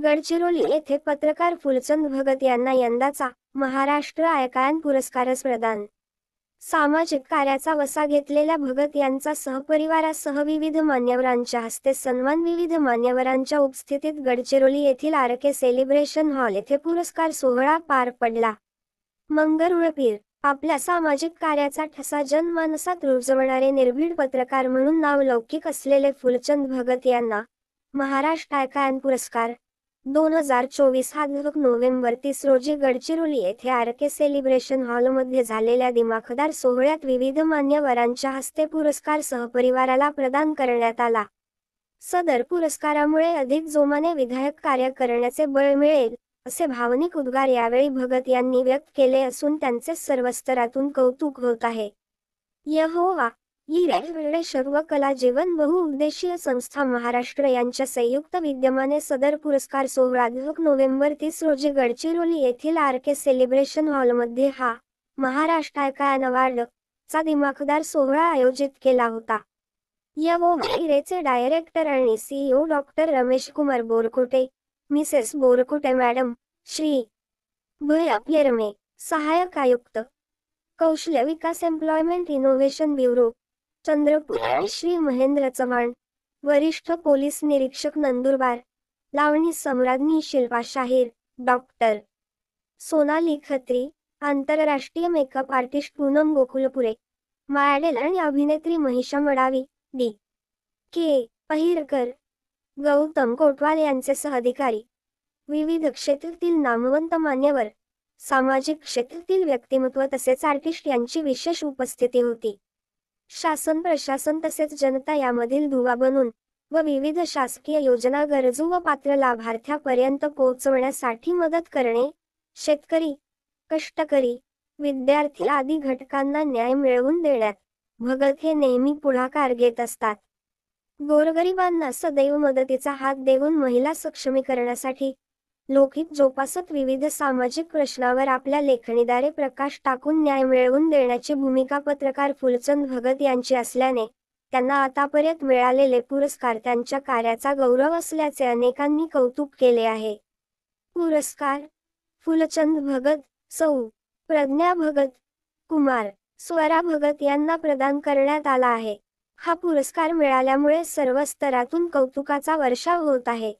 गडचिरोली येथे पत्रकार फुलचंद भगत यांना यंदाचा महाराष्ट्र आयकान पुरस्कारच प्रदान। सामाजिक कार्याचा वसा घेतलेल्या भगत यांचा सहपरिवारासह विविध मान्यवरांच्या हस्ते सन्मान। विविध मान्यवरांच्या उपस्थितीत गडचिरोली येथील आरके सेलिब्रेशन हॉल येथे पुरस्कार सोहळा पार पडला। मंगरुळपीर आपल्या सामाजिक कार्याचा ठसा जनमानसात रुजवणारे निर्भीड पत्रकार म्हणून नावलौकिक असलेले फुलचंद भगत यांना महाराष्ट्र आयकान पुरस्कार 2024 हा नोव्हेंबर 30 रोजी गडचिरोली येथे आरके सेलिब्रेशन हॉलमध्ये झालेल्या दिमाखदार सोहळ्यात विविध मान्यवरांच्या हस्ते पुरस्कार सहपरिवाराला प्रदान करण्यात आला। सदर पुरस्कारामुळे अधिक जोमाने विधायक कार्य करण्याचे बळ मिळेल असे भावनिक उद्गार यावेळी भगत यांनी व्यक्त केले असून त्यांचे सर्व स्तरातून कौतुक होत आहे। यहोवा यिरे सर्व कला जीवन बहुउद्देशीय संस्था महाराष्ट्र यांच्या संयुक्त विद्यमाने सदर पुरस्कार सोहळा नोव्हेंबर 30 रोजी गडचिरोली येथील आरके सेलिब्रेशन हॉलमध्ये हा महाराष्ट्र आयकान अवॉर्ड चा दिमाखदार सोहळा आयोजित केला होता। यहोवा यिरेचे डायरेक्टर आणि CEO doctor Ramesh Kumar Borkute, mrs Borkute madam, Shri Bhaiya Yerme, सहाय्यक आयुक्त कौशल्य विकास employment innovation bureau Chandrapur, Shri Mahendra Chavan, वरिष्ठ पोलीस निरीक्षक नंदुरबार, लावणी सम्राज्ञी शिल्पा शाहीर, डॉक्टर सोनाली खत्री, आंतरराष्ट्रीय makeup artist Poonam Gokulpure, model आणि अभिनेत्री महिषा मडावी, D.K. पहिरकर, गौतम कोटवाल यांचे सहअधिकारी, विविध क्षेत्रातील नामवंत मान्यवर, सामाजिक क्षेत्रातील व्यक्तिमत्व तसेच आर्टिस्ट यांची विशेष उपस्थिती होती। शासन प्रशासन तसेच जनता यामधील दुवा बनून व विविध शासकीय योजना गरजू व पात्र लाभार्थ्यापर्यंत पोहोचवण्यासाठी मदत करणे, शेतकरी, कष्टकरी, विद्यार्थी आदी घटकांना न्याय मिळवून देण्यात भगत हे नेहमी पुढाकार घेत असतात। गोरगरिबांना सदैव मदतीचा हात देऊन महिला सक्षमीकरणासाठी लोकहित जोपासत विविध सामाजिक प्रश्नावर आपल्या लेखणीद्वारे प्रकाश टाकून न्याय मिळवून देण्याची भूमिका पत्रकार फुलचंद भगत यांची असल्याने त्यांना आतापर्यंत मिळालेले पुरस्कार त्यांच्या कार्याचा गौरव असल्याचे अनेकांनी कौतुक केले आहे। पुरस्कार फुलचंद भगत, सौ. प्रज्ञा भगत, कुमार स्वरा भगत यांना प्रदान करण्यात आला आहे। हा पुरस्कार मिळाल्यामुळे सर्व स्तरातून कौतुकाचा वर्षाव होत आहे।